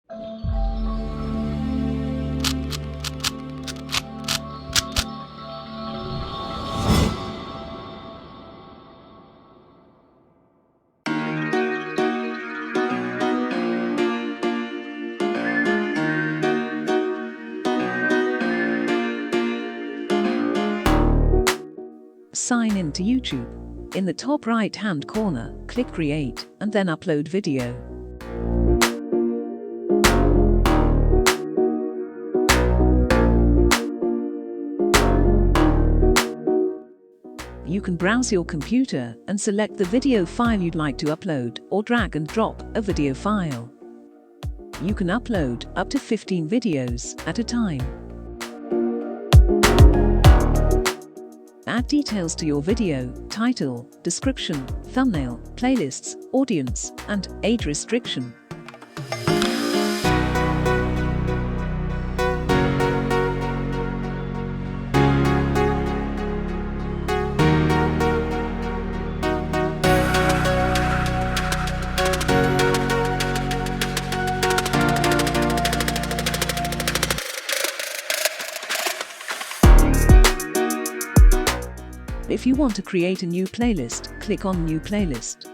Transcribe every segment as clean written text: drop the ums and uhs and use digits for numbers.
Sign in to YouTube. In the top right-hand corner, click Create, and then Upload Video. You can browse your computer and select the video file you'd like to upload, or drag and drop a video file. You can upload up to 15 videos at a time. Add details to your video: title, description, thumbnail, playlists, audience, and age restriction. If you want to create a new playlist, click on New Playlist.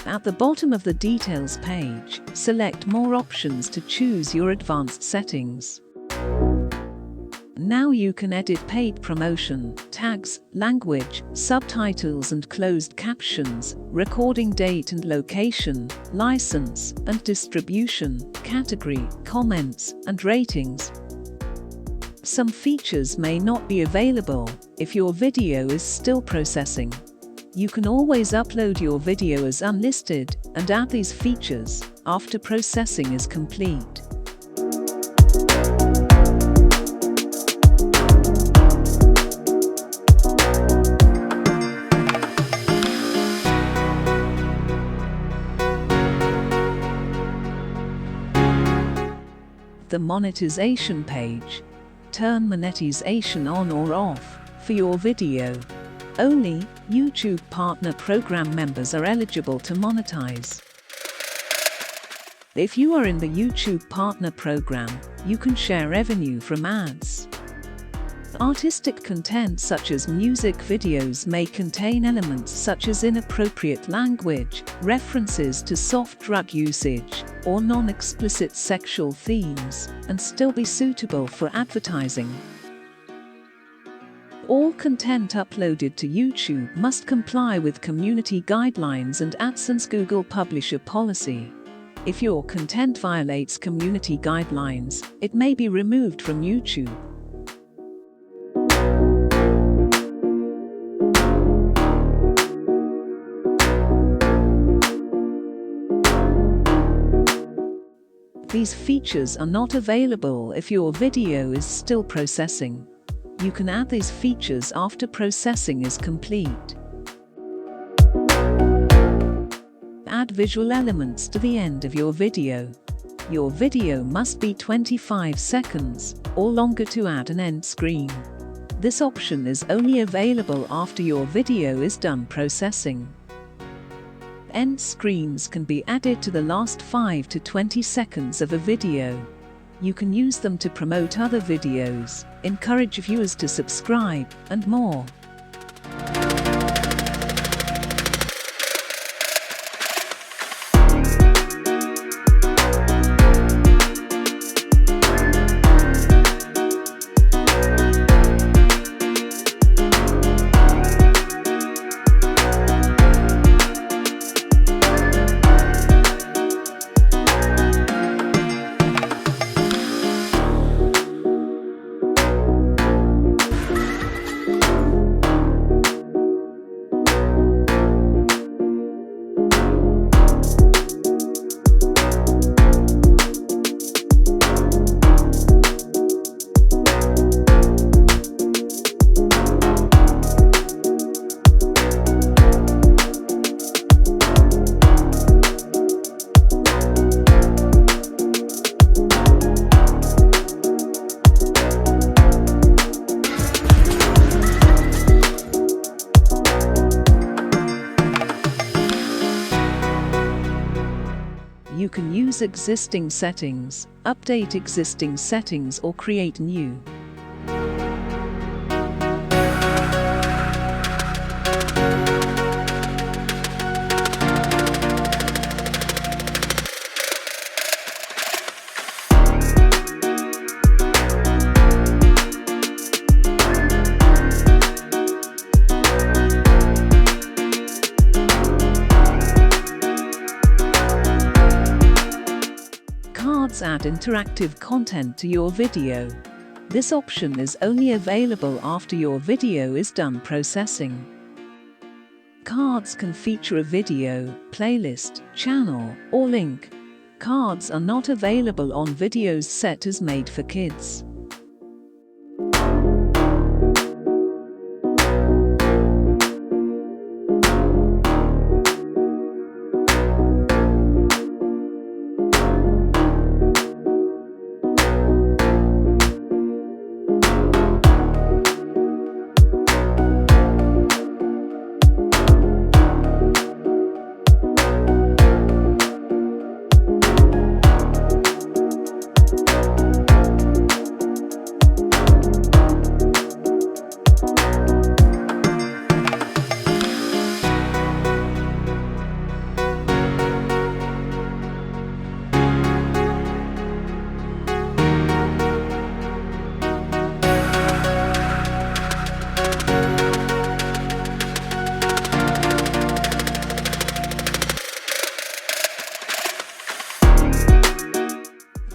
At the bottom of the Details page, select More options to choose your advanced settings. Now you can edit paid promotion, tags, language, subtitles and closed captions, recording date and location, license and distribution, category, comments, and ratings. Some features may not be available if your video is still processing. You can always upload your video as unlisted and add these features after processing is complete. The monetization page. Turn monetization on or off for your video. Only YouTube Partner Program members are eligible to monetize. If you are in the YouTube Partner Program, you can share revenue from ads. Artistic content such as music videos may contain elements such as inappropriate language, references to soft drug usage, or non-explicit sexual themes, and still be suitable for advertising. All content uploaded to YouTube must comply with community guidelines and AdSense Google Publisher policy. If your content violates community guidelines, it may be removed from YouTube. These features are not available if your video is still processing. You can add these features after processing is complete. Add visual elements to the end of your video. Your video must be 25 seconds or longer to add an end screen. This option is only available after your video is done processing. End screens can be added to the last 5 to 20 seconds of a video. You can use them to promote other videos, encourage viewers to subscribe, and more. use existing settings, update existing settings or create new. Cards add interactive content to your video. This option is only available after your video is done processing. Cards can feature a video, playlist, channel, or link. Cards are not available on videos set as made for kids.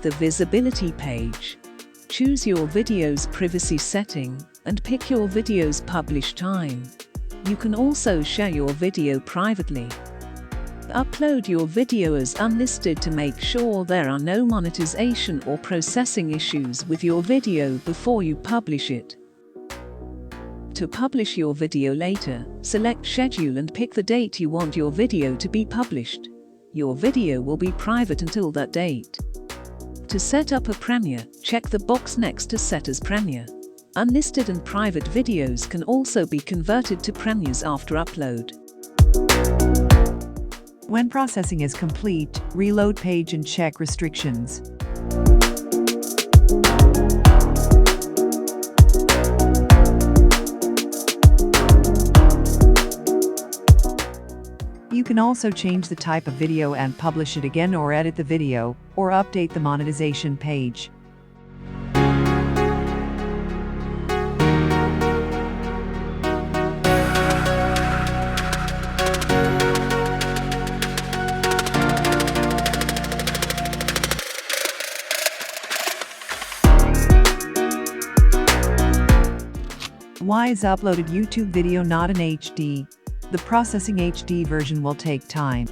The visibility page. Choose your video's privacy setting and pick your video's publish time. You can also share your video privately. Upload your video as unlisted to make sure there are no monetization or processing issues with your video before you publish it. To publish your video later, select Schedule and pick the date you want your video to be published. Your video will be private until that date. To set up a premiere, check the box next to Set as Premiere. Unlisted and private videos can also be converted to premieres after upload. When processing is complete, reload page and check restrictions. You can also change the type of video and publish it again, or edit the video, or update the monetization page. Why is uploaded YouTube video not in HD? The processing HD version will take time.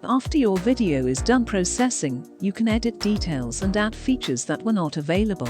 After your video is done processing, you can edit details and add features that were not available.